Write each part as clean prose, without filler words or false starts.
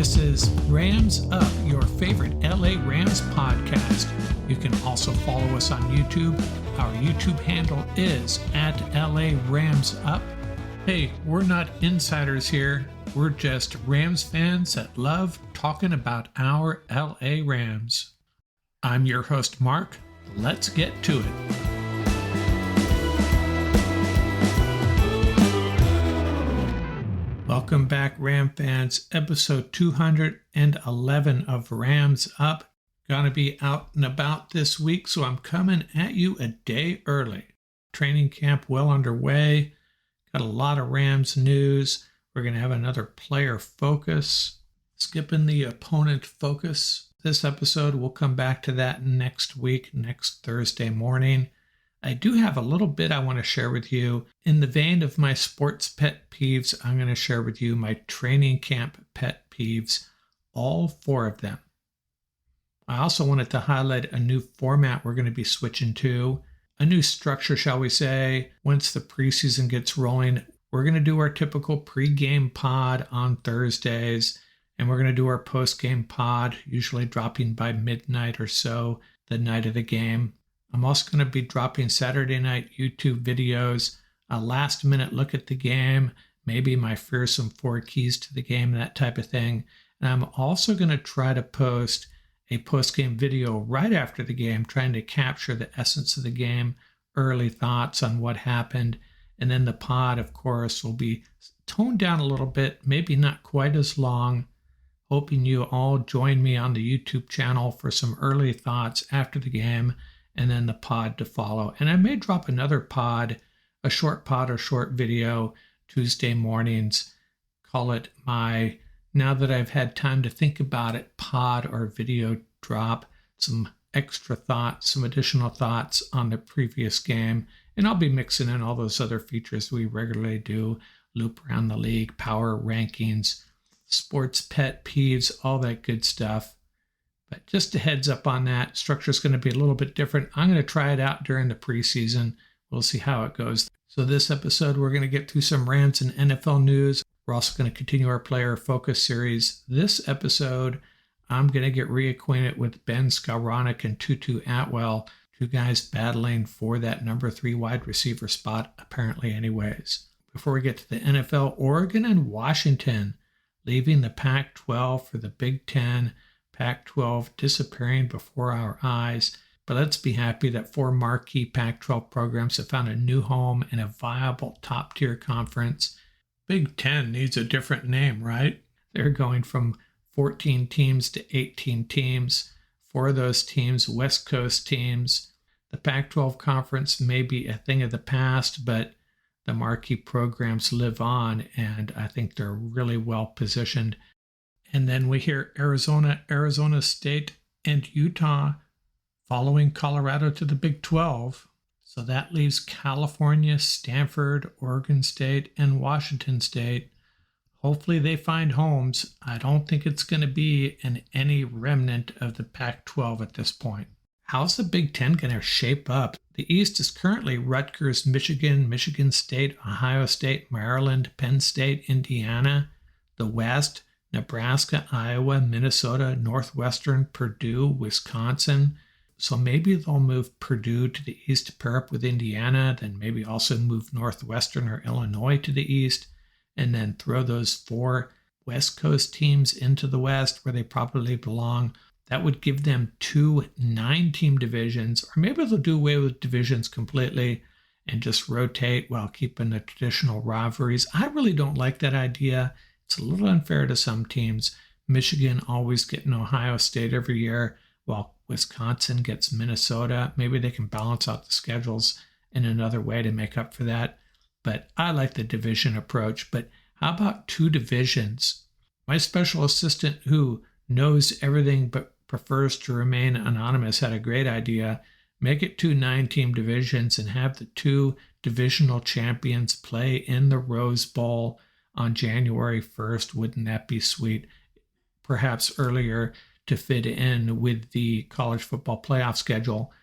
This is Rams Up, your favorite LA Rams podcast. You can also follow us on YouTube. Our YouTube handle is at LA Rams Up. Hey, we're not insiders here. We're just Rams fans that love talking about our LA Rams. I'm your host, Mark. Let's get to it. Welcome back, Ram fans. Episode 211 of Rams Up. Gonna be out and about this week, so I'm coming at you a day early. Training camp well underway. Got a lot of Rams news. We're gonna have another player focus. Skipping the opponent focus. This episode, we'll come back to that next week, next Thursday morning. I do have a little bit I want to share with you. In the vein of my sports pet peeves, I'm going to share with you my training camp pet peeves, all 4 of them. I also wanted to highlight a new format we're going to be switching to, a new structure, shall we say. Once the preseason gets rolling, we're going to do our typical pregame pod on Thursdays, and we're going to do our postgame pod, usually dropping by midnight or so the night of the game. I'm also going to be dropping Saturday night YouTube videos, a last minute look at the game, maybe my fearsome 4 keys to the game, that type of thing. And I'm also going to try to post a post-game video right after the game, trying to capture the essence of the game, early thoughts on what happened. And then the pod, of course, will be toned down a little bit, maybe not quite as long. Hoping you all join me on the YouTube channel for some early thoughts after the game, and then the pod to follow. And I may drop another pod, a short pod or short video, Tuesday mornings. Call it my, now that I've had time to think about it, pod or video drop. Some extra thoughts, some additional thoughts on the previous game. And I'll be mixing in all those other features we regularly do. Loop around the league, power rankings, sports pet peeves, all that good stuff. But just a heads up on that, structure is going to be a little bit different. I'm going to try it out during the preseason. We'll see how it goes. So this episode, we're going to get through some Rams and NFL news. We're also going to continue our player focus series. This episode, I'm going to get reacquainted with Skowronek and Tutu Atwell, 2 guys battling for that number 3 wide receiver spot, apparently anyways. Before we get to the NFL, Oregon and Washington leaving the Pac-12 for the Big Ten. Pac-12 disappearing before our eyes, but let's be happy that 4 marquee Pac-12 programs have found a new home in a viable top-tier conference. Big Ten needs a different name, right? They're going from 14 teams to 18 teams. 4 of those teams, West Coast teams. The Pac-12 conference may be a thing of the past, but the marquee programs live on, and I think they're really well positioned. And then we hear Arizona State, and Utah following Colorado to the Big 12. So that leaves California, Stanford, Oregon State, and Washington State. Hopefully they find homes. I don't think it's going to be in any remnant of the Pac-12 at this point. How's the Big Ten going to shape up? The East is currently Rutgers, Michigan, Michigan State, Ohio State, Maryland, Penn State, Indiana. The West, Nebraska, Iowa, Minnesota, Northwestern, Purdue, Wisconsin. So maybe they'll move Purdue to the east to pair up with Indiana, then maybe also move Northwestern or Illinois to the east, and then throw those 4 West Coast teams into the West where they probably belong. That would give them 2 9-team divisions, or maybe they'll do away with divisions completely and just rotate while keeping the traditional rivalries. I really don't like that idea. It's a little unfair to some teams. Michigan always getting Ohio State every year, while Wisconsin gets Minnesota. Maybe they can balance out the schedules in another way to make up for that. But I like the division approach. But how about 2 divisions? My special assistant, who knows everything but prefers to remain anonymous, had a great idea. Make it 2 9-team divisions and have the 2 divisional champions play in the Rose Bowl on January 1st. Wouldn't that be sweet? Perhaps earlier to fit in with the college football playoff schedule.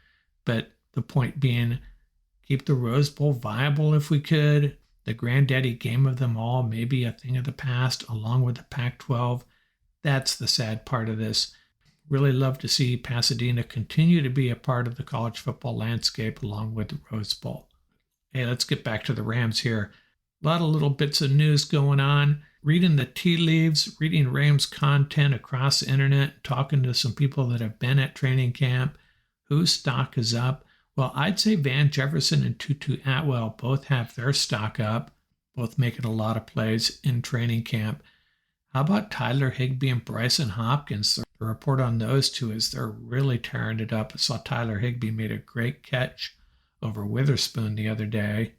But the point being, keep the Rose Bowl viable if we could. The granddaddy game of them all, maybe a thing of the past, along with the Pac-12. That's the sad part of this. Really love to see Pasadena continue to be a part of the college football landscape along with the Rose Bowl. Hey, let's get back to the Rams here. A lot of little bits of news going on. Reading the tea leaves, reading Rams content across the internet, talking to some people that have been at training camp. Whose stock is up? Well, I'd say Van Jefferson and Tutu Atwell both have their stock up, both making a lot of plays in training camp. How about Tyler Higbee and Bryson Hopkins? The report on those two is they're really tearing it up. I saw Tyler Higbee made a great catch over Witherspoon the other day.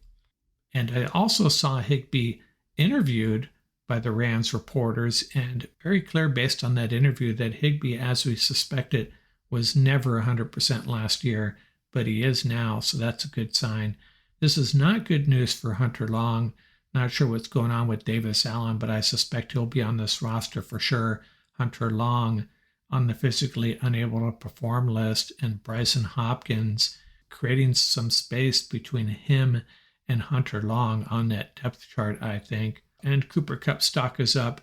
And I also saw Higbee interviewed by the Rams reporters, and very clear based on that interview that Higbee, as we suspected, was never 100% last year, but he is now, so that's a good sign. This is not good news for Hunter Long. Not sure what's going on with Davis Allen, but I suspect he'll be on this roster for sure. Hunter Long on the physically unable to perform list, and Bryson Hopkins creating some space between him and Hunter Long on that depth chart, I think. And Cooper Kupp stock is up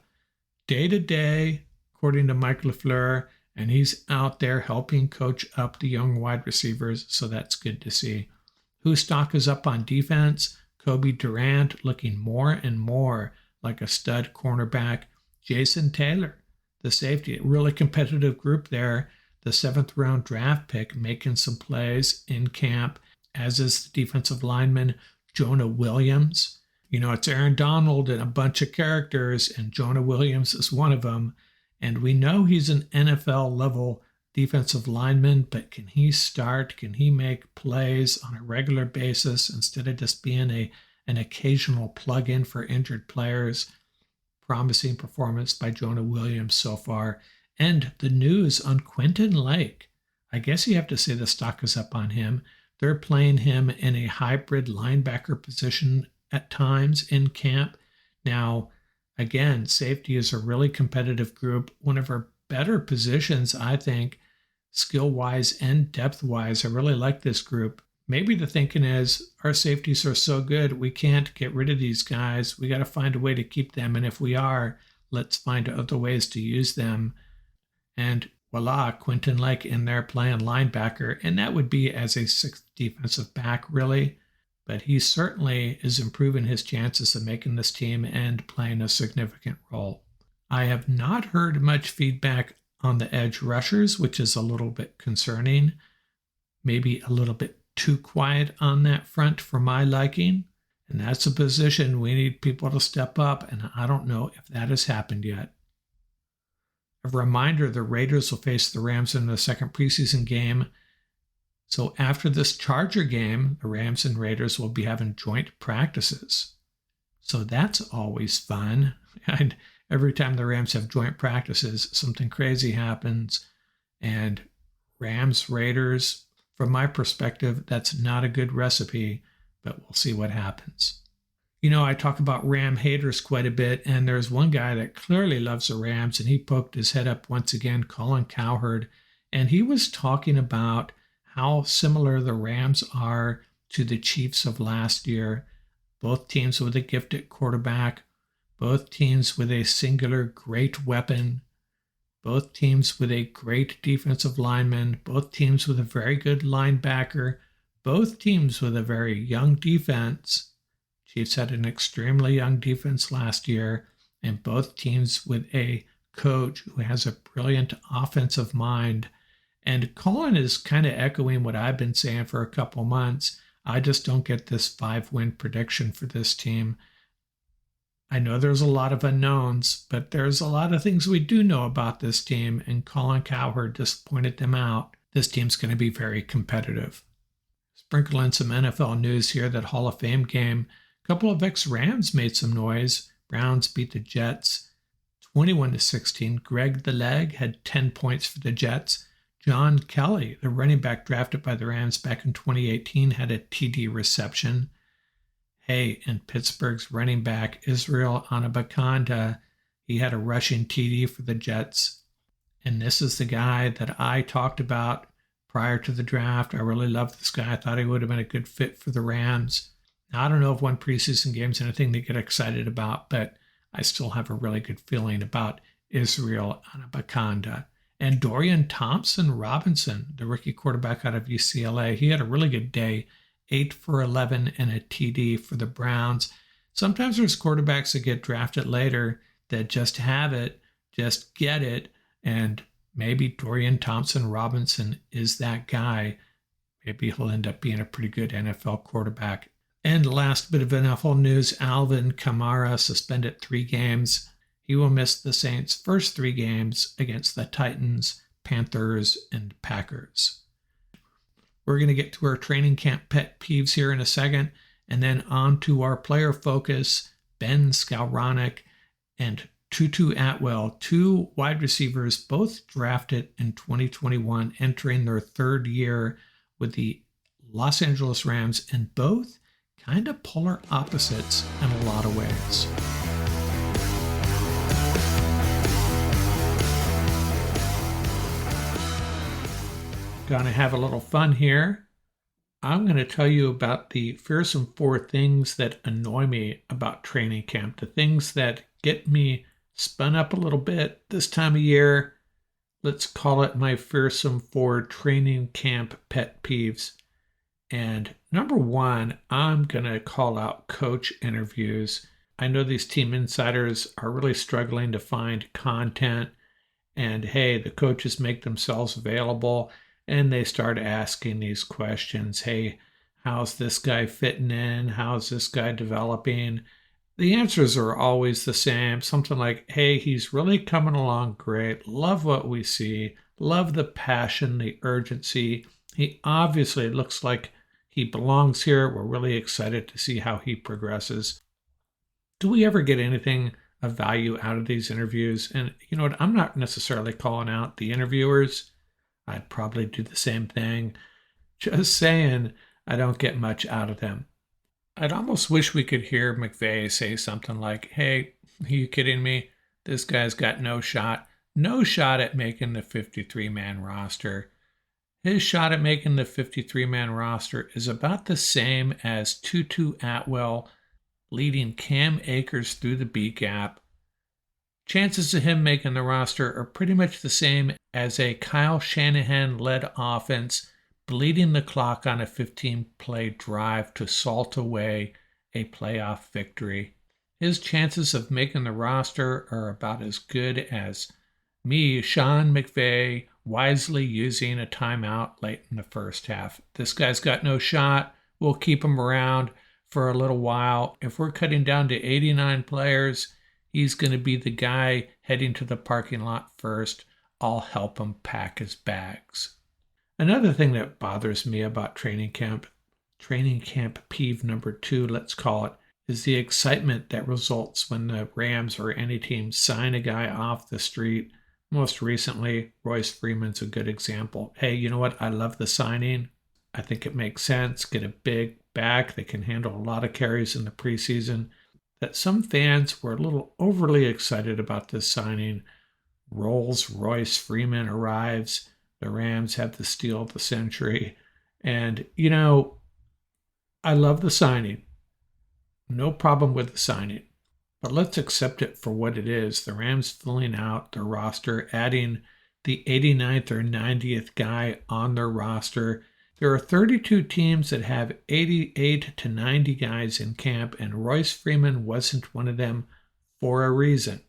day to day, according to Mike LaFleur, and he's out there helping coach up the young wide receivers, so that's good to see. Whose stock is up on defense? Kobe Durant looking more and more like a stud cornerback. Jason Taylor, the safety, a really competitive group there. The 7th round draft pick making some plays in camp, as is the defensive lineman Jonah Williams. You know, it's Aaron Donald and a bunch of characters, and Jonah Williams is one of them. And we know he's an NFL level defensive lineman, but can he start? Can he make plays on a regular basis instead of just being an occasional plug-in for injured players? Promising performance by Jonah Williams so far. And the news on Quentin Lake. I guess you have to say the stock is up on him. They're playing him in a hybrid linebacker position at times in camp. Now, again, safety is a really competitive group. One of our better positions, I think, skill-wise and depth-wise. I really like this group. Maybe the thinking is our safeties are so good, we can't get rid of these guys. We got to find a way to keep them. And if we are, let's find other ways to use them. And voila, Quentin Lake in there playing linebacker. And that would be as a 6th defensive back, really. But he certainly is improving his chances of making this team and playing a significant role. I have not heard much feedback on the edge rushers, which is a little bit concerning. Maybe a little bit too quiet on that front for my liking. And that's a position we need people to step up, and I don't know if that has happened yet. A reminder, the Raiders will face the Rams in the second preseason game. So after this Charger game, the Rams and Raiders will be having joint practices. So that's always fun. And every time the Rams have joint practices, something crazy happens. And Rams, Raiders, from my perspective, that's not a good recipe, but we'll see what happens. You know, I talk about Ram haters quite a bit, and there's one guy that clearly loves the Rams, and he poked his head up once again, Colin Cowherd, and he was talking about how similar the Rams are to the Chiefs of last year. Both teams with a gifted quarterback, both teams with a singular great weapon, both teams with a great defensive lineman, both teams with a very good linebacker, both teams with a very young defense. Chiefs had an extremely young defense last year, and both teams with a coach who has a brilliant offensive mind. And Colin is kind of echoing what I've been saying for a couple months. I just don't get this 5-win prediction for this team. I know there's a lot of unknowns, but there's a lot of things we do know about this team, and Colin Cowherd just pointed them out. This team's going to be very competitive. Sprinkle in some NFL news here. That Hall of Fame game, a couple of ex-Rams made some noise. Browns beat the Jets 21-16. Greg the Leg had 10 points for the Jets. John Kelly, the running back drafted by the Rams back in 2018, had a TD reception. Hey, and Pittsburgh's running back Israel Anabakanda, he had a rushing TD for the Jets. And this is the guy that I talked about prior to the draft. I really loved this guy. I thought he would have been a good fit for the Rams. Now, I don't know if one preseason game is anything to get excited about, but I still have a really good feeling about Israel Anabakanda. And Dorian Thompson-Robinson, the rookie quarterback out of UCLA, he had a really good day, 8 for 11 and a TD for the Browns. Sometimes there's quarterbacks that get drafted later that just have it, just get it, and maybe Dorian Thompson-Robinson is that guy. Maybe he'll end up being a pretty good NFL quarterback. And last bit of NFL news, Alvin Kamara suspended 3 games. He will miss the Saints' first 3 games against the Titans, Panthers, and Packers. We're going to get to our training camp pet peeves here in a second, and then on to our player focus, Ben Skowronek and Tutu Atwell, 2 wide receivers, both drafted in 2021, entering their 3rd year with the Los Angeles Rams, and both kind of polar opposites in a lot of ways. Gonna have a little fun here. I'm going to tell you about the fearsome 4 things that annoy me about training camp, the things that get me spun up a little bit this time of year. Let's call it my fearsome 4 training camp pet peeves. And number 1, I'm going to call out coach interviews. I know these team insiders are really struggling to find content, and hey, the coaches make themselves available and they start asking these questions. Hey, how's this guy fitting in? How's this guy developing? The answers are always the same. Something like, hey, he's really coming along great. Love what we see. Love the passion, the urgency. He obviously looks like he belongs here. We're really excited to see how he progresses. Do we ever get anything of value out of these interviews? And you know what? I'm not necessarily calling out the interviewers. I'd probably do the same thing. Just saying, I don't get much out of them. I'd almost wish we could hear McVay say something like, hey, are you kidding me? This guy's got no shot at making the 53-man roster. His shot at making the 53-man roster is about the same as Tutu Atwell leading Cam Akers through the B gap. Chances of him making the roster are pretty much the same as a Kyle Shanahan-led offense bleeding the clock on a 15-play drive to salt away a playoff victory. His chances of making the roster are about as good as me, Sean McVay, wisely using a timeout late in the first half. This guy's got no shot. We'll keep him around for a little while. If we're cutting down to 89 players, he's going to be the guy heading to the parking lot first. I'll help him pack his bags. Another thing that bothers me about training camp peeve number 2, let's call it, is the excitement that results when the Rams or any team sign a guy off the street. Most recently, Royce Freeman's a good example. Hey, you know what? I love the signing. I think it makes sense. Get a big back that can handle a lot of carries in the preseason. That some fans were a little overly excited about this signing. Rolls-Royce Freeman arrives. The Rams have the steal of the century. And, you know, I love the signing. No problem with the signing. But let's accept it for what it is. The Rams filling out their roster, adding the 89th or 90th guy on their roster. There are 32 teams that have 88 to 90 guys in camp, and Royce Freeman wasn't one of them for a reason.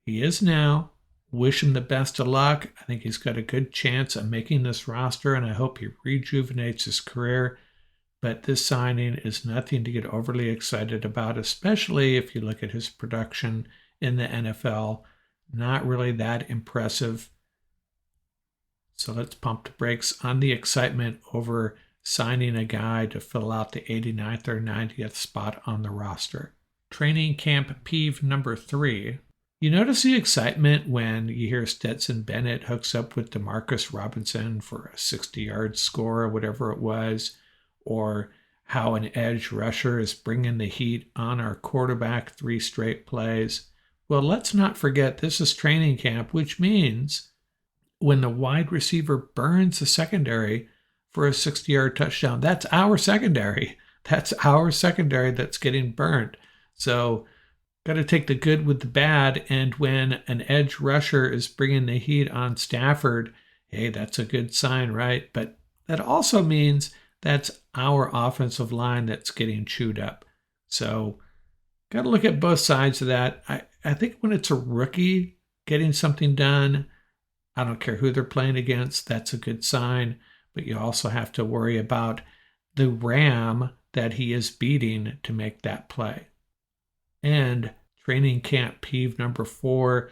He is now. Wish him the best of luck. I think he's got a good chance of making this roster, and I hope he rejuvenates his career. But this signing is nothing to get overly excited about, especially if you look at his production in the NFL. Not really that impressive. So let's pump the brakes on the excitement over signing a guy to fill out the 89th or 90th spot on the roster. Training camp peeve number 3. You notice the excitement when you hear Stetson Bennett hooks up with Demarcus Robinson for a 60-yard score or whatever it was, or how an edge rusher is bringing the heat on our quarterback 3 straight plays. Well, let's not forget this is training camp, which means when the wide receiver burns the secondary for a 60-yard touchdown, that's our secondary. That's our secondary that's getting burned. So Got to take the good with the bad, and when an edge rusher is bringing the heat on Stafford, hey, that's a good sign, right? But that also means that's our offensive line that's getting chewed up. So got to look at both sides of that. I think when it's a rookie getting something done, I don't care who they're playing against, that's a good sign. But you also have to worry about the ram that he is beating to make that play. And training camp peeve number 4,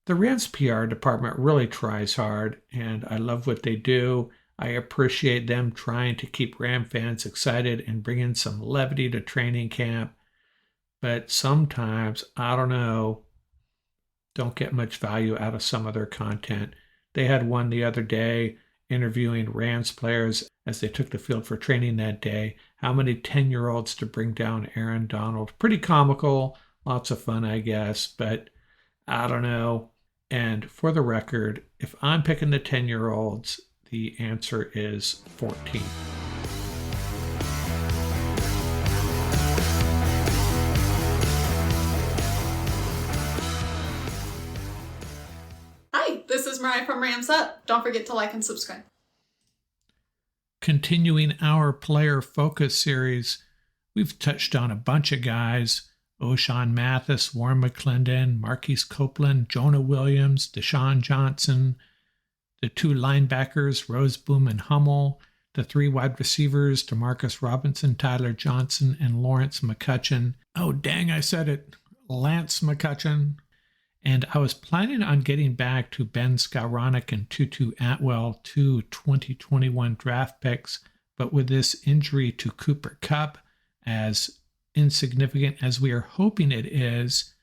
the Rams PR department really tries hard, and I love what they do. I appreciate them trying to keep Ram fans excited and bring in some levity to training camp. But sometimes, I don't know, don't get much value out of some of their content. They had one the other day interviewing Rams players as they took the field for training that day. How many 10-year-olds to bring down Aaron Donald? Pretty comical, lots of fun, I guess, but I don't know. And for the record, if I'm picking the 10-year-olds, the answer is 14. Hi, this is Mariah from Rams Up. Don't forget to like and subscribe. Continuing our player focus series, we've touched on a bunch of guys: O'Shawn Mathis, Warren McClendon, Marquise Copeland, Jonah Williams, Deshaun Johnson, the 2 linebackers, Roseboom and Hummel, the 3 wide receivers, Demarcus Robinson, Tyler Johnson, and Lawrence McCutcheon. Oh, dang, I said it. Lance McCutcheon. And I was planning on getting back to Ben Skowronek and Tutu Atwell, 2 2021 draft picks, but with this injury to Cooper Kupp, as insignificant as we are hoping it is,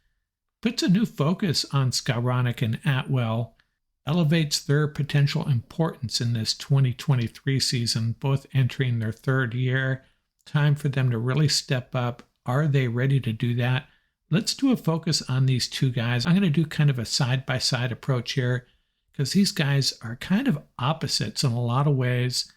puts a new focus on Skowronek and Atwell, elevates their potential importance in this 2023 season, both entering their 3rd year. Time for them to really step up. Are they ready to do that? Let's do a focus on these 2 guys. I'm going to do kind of a side-by-side approach here because these guys are kind of opposites in a lot of ways.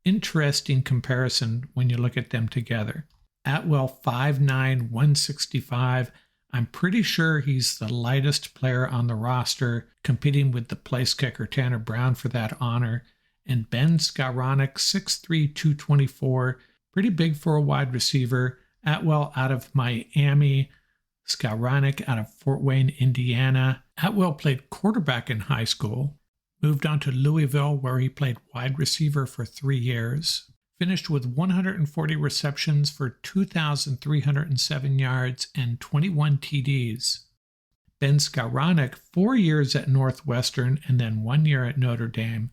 Interesting comparison when you look at them together. Atwell, 5'9", 165. I'm pretty sure he's the lightest player on the roster, competing with the place kicker Tanner Brown for that honor. And Ben Skowronek, 6'3", 224. Pretty big for a wide receiver. Atwell out of Miami. Skowronek out of Fort Wayne, Indiana. Atwell played quarterback in high school, moved on to Louisville where he played wide receiver for 3 years, finished with 140 receptions for 2,307 yards and 21 TDs. Ben Skowronek, 4 years at Northwestern and then 1 year at Notre Dame.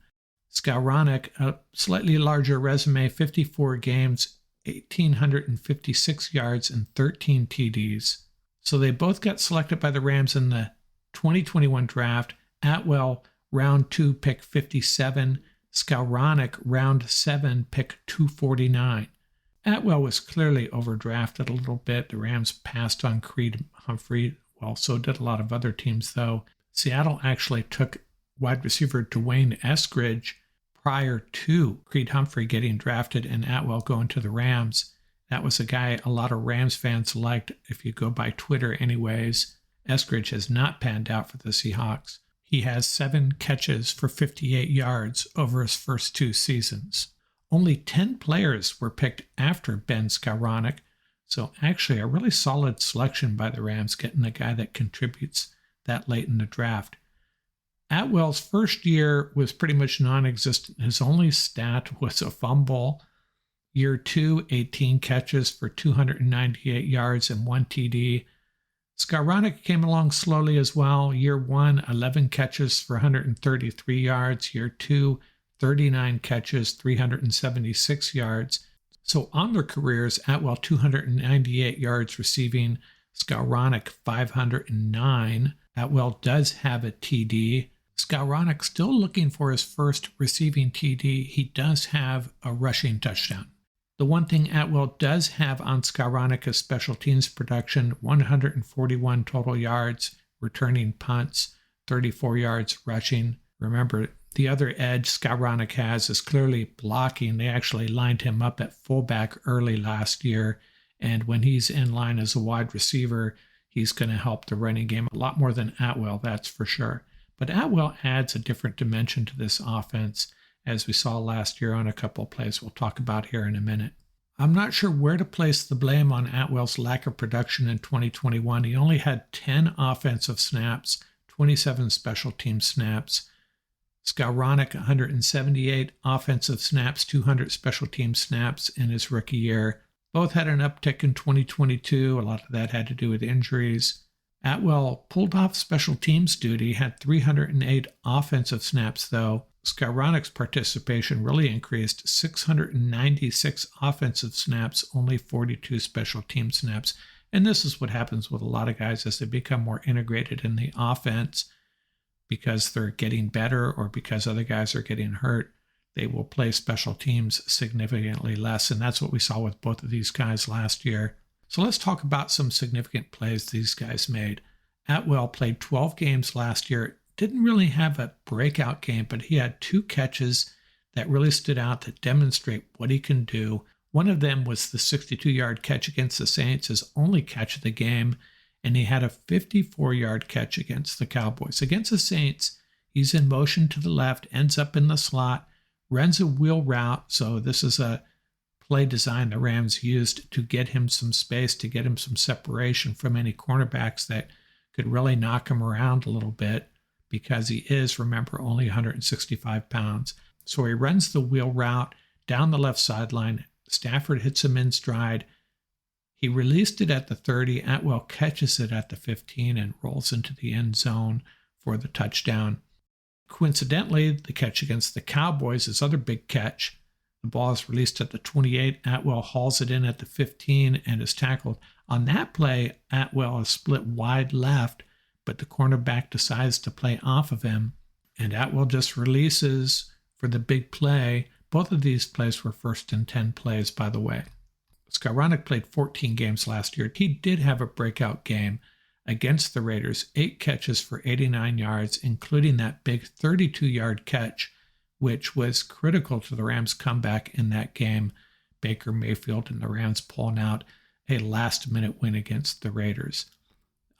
Skowronek, a slightly larger resume, 54 games, 1,856 yards and 13 TDs. So they both got selected by the Rams in the 2021 draft. Atwell, round 2, pick 57. Skowronek, round 7, pick 249. Atwell was clearly overdrafted a little bit. The Rams passed on Creed Humphrey. Well, so did a lot of other teams, though. Seattle actually took wide receiver Dwayne Eskridge prior to Creed Humphrey getting drafted and Atwell going to the Rams. That was a guy a lot of Rams fans liked, if you go by Twitter anyways. Eskridge has not panned out for the Seahawks. He has 7 catches for 58 yards over his first 2 seasons. Only 10 players were picked after Ben Skowronek, so actually a really solid selection by the Rams, getting a guy that contributes that late in the draft. Atwell's first year was pretty much non-existent. His only stat was a fumble. Year 2, 18 catches for 298 yards and 1 TD. Skowronek came along slowly as well. Year 1, 11 catches for 133 yards. Year 2, 39 catches, 376 yards. So on their careers, Atwell 298 yards receiving, Skowronek 509. Atwell does have a TD. Skowronek still looking for his first receiving TD. He does have a rushing touchdown. The one thing Atwell does have on Skowronek is special teams production, 141 total yards, returning punts, 34 yards rushing. Remember, the other edge Skowronek has is clearly blocking. They actually lined him up at fullback early last year, and when he's in line as a wide receiver, he's going to help the running game a lot more than Atwell, that's for sure. But Atwell adds a different dimension to this offense, as we saw last year on a couple of plays we'll talk about here in a minute. I'm not sure where to place the blame on Atwell's lack of production in 2021. He only had 10 offensive snaps, 27 special team snaps. Skowronek, 178 offensive snaps, 200 special team snaps in his rookie year. Both had an uptick in 2022. A lot of that had to do with injuries. Atwell pulled off special teams duty, had 308 offensive snaps, though. Skowronek's participation really increased, 696 offensive snaps, only 42 special team snaps. And this is what happens with a lot of guys as they become more integrated in the offense. Because they're getting better or because other guys are getting hurt, they will play special teams significantly less. And that's what we saw with both of these guys last year. So let's talk about some significant plays these guys made. Atwell played 12 games last year. Didn't really have a breakout game, but he had 2 catches that really stood out that demonstrate what he can do. One of them was the 62-yard catch against the Saints, his only catch of the game. And he had a 54-yard catch against the Cowboys. Against the Saints, he's in motion to the left, ends up in the slot, runs a wheel route. So this is a play design the Rams used to get him some space, to get him some separation from any cornerbacks that could really knock him around a little bit because he is, remember, only 165 pounds. So he runs the wheel route down the left sideline. Stafford hits him in stride. He released it at the 30. Atwell catches it at the 15 and rolls into the end zone for the touchdown. Coincidentally, the catch against the Cowboys, his other big catch, the ball is released at the 28. Atwell hauls it in at the 15 and is tackled. On that play, Atwell is split wide left, but the cornerback decides to play off of him, and Atwell just releases for the big play. Both of these plays were 1st and 10 plays, by the way. Skowronek played 14 games last year. He did have a breakout game against the Raiders, 8 catches for 89 yards, including that big 32-yard catch, which was critical to the Rams' comeback in that game. Baker Mayfield and the Rams pulling out a last-minute win against the Raiders.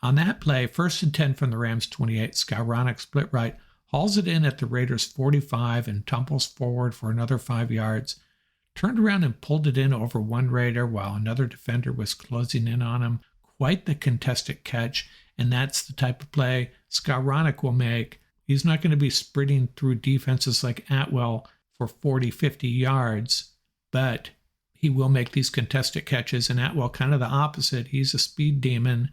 On that play, 1st and 10 from the Rams' 28, Skowronek split right, hauls it in at the Raiders' 45 and tumbles forward for another 5 yards. Turned around and pulled it in over one Raider while another defender was closing in on him. Quite the contested catch, and that's the type of play Skowronek will make. He's not going to be sprinting through defenses like Atwell for 40, 50 yards, but he will make these contested catches, and Atwell kind of the opposite. He's a speed demon,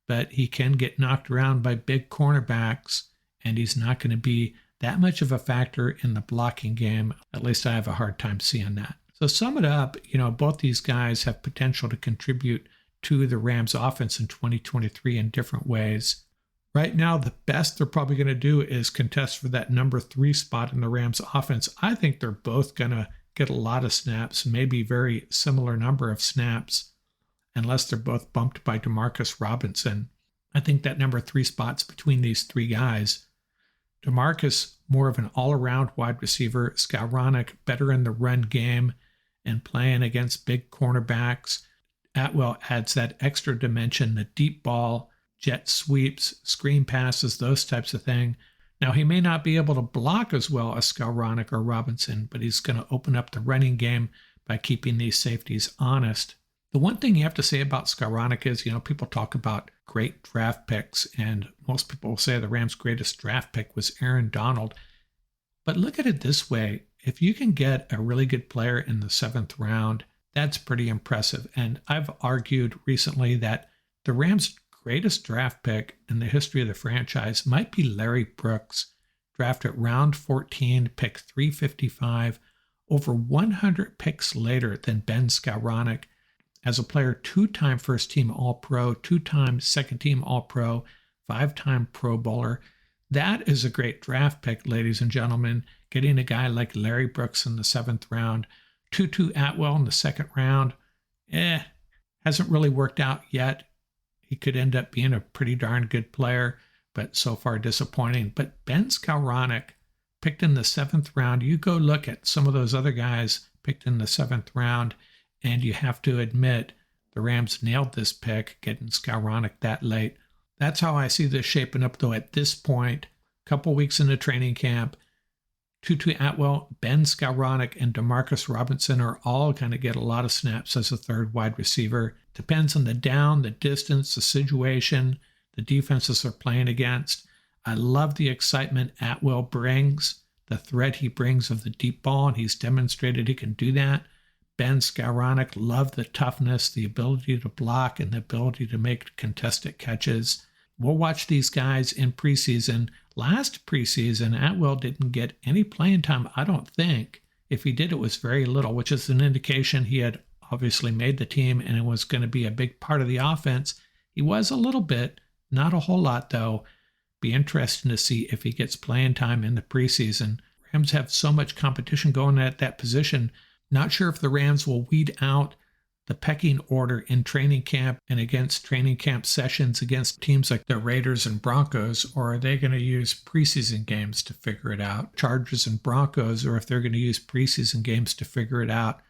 but he can get knocked around by big cornerbacks, and he's not going to be that much of a factor in the blocking game. At least I have a hard time seeing that. So sum it up, both these guys have potential to contribute to the Rams offense in 2023 in different ways. Right now, the best they're probably going to do is contest for that number 3 spot in the Rams offense. I think they're both going to get a lot of snaps, maybe very similar number of snaps, unless they're both bumped by DeMarcus Robinson. I think that number 3 spot's between these 3 guys. DeMarcus, more of an all-around wide receiver. Skowronek, better in the run game and playing against big cornerbacks. Atwell adds that extra dimension, the deep ball, jet sweeps, screen passes, those types of thing. Now, he may not be able to block as well as Skowronek or Robinson, but he's going to open up the running game by keeping these safeties honest. The one thing you have to say about Skowronek is, people talk about great draft picks, and most people will say the Rams' greatest draft pick was Aaron Donald. But look at it this way. If you can get a really good player in the 7th round, that's pretty impressive. And I've argued recently that the Rams' greatest draft pick in the history of the franchise might be Larry Brooks, drafted round 14, pick 355, over 100 picks later than Ben Skowronek. As a player, 2-time first-team All-Pro, 2-time second-team All-Pro, 5-time Pro Bowler. That is a great draft pick, ladies and gentlemen. Getting a guy like Larry Brooks in the 7th round, Tutu Atwell in the 2nd round, hasn't really worked out yet. He could end up being a pretty darn good player, but so far disappointing. But Ben Skowronek, picked in the 7th round, you go look at some of those other guys picked in the 7th round, and you have to admit The Rams nailed this pick, getting Skowronek that late. That's how I see this shaping up, though, at this point. A couple weeks into training camp, Tutu Atwell, Ben Skowronek, and Demarcus Robinson are all going to get a lot of snaps as a third wide receiver. Depends on the down, the distance, the situation, the defenses they're playing against. I love the excitement Atwell brings, the threat he brings of the deep ball, and he's demonstrated he can do that. Ben Skowronek, love the toughness, the ability to block, and the ability to make contested catches. We'll watch these guys in preseason. Last preseason, Atwell didn't get any playing time, I don't think. If he did, it was very little, which is an indication he had obviously made the team and it was going to be a big part of the offense. He was a little bit, not a whole lot, though. Be interesting to see if he gets playing time in the preseason. Rams have so much competition going at that position. Not sure if the Rams will weed out the pecking order in training camp and against training camp sessions against teams like the Raiders and Broncos, or are they going to use preseason games to figure it out? Chargers and Broncos, or if they're going to use preseason games to figure it out.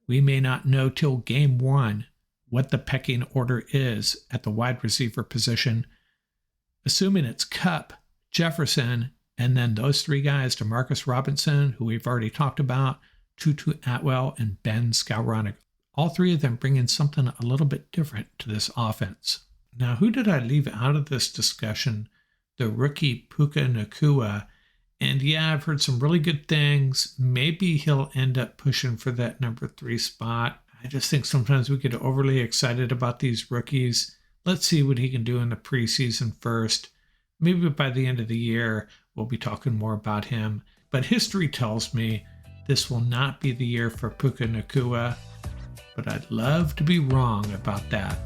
We may not know till game one what the pecking order is at the wide receiver position. Assuming it's Kupp, Jefferson, and then those three guys, Demarcus Robinson, who we've already talked about, Tutu Atwell, and Ben Skowronek. All three of them bring in something a little bit different to this offense. Now, who did I leave out of this discussion? The rookie Puka Nacua. And yeah, I've heard some really good things. Maybe he'll end up pushing for that number 3 spot. I just think sometimes we get overly excited about these rookies. Let's see what he can do in the preseason first. Maybe by the end of the year, we'll be talking more about him. But history tells me this will not be the year for Puka Nacua. But I'd love to be wrong about that.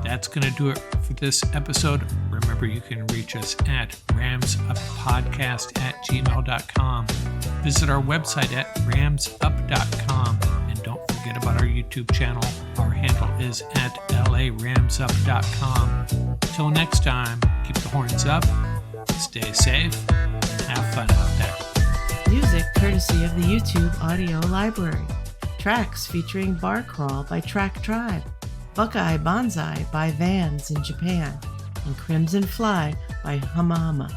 That's going to do it for this episode. Remember, you can reach us at ramsuppodcast@gmail.com. Visit our website at ramsup.com. And don't forget about our YouTube channel. Our handle is at laramsup.com. Till next time, keep the horns up, stay safe, and have fun out there. Music courtesy of the YouTube audio library. Tracks featuring Bar Crawl by Track Tribe, Buckeye Bonzai by Vans in Japan, and Crimson Fly by Huma.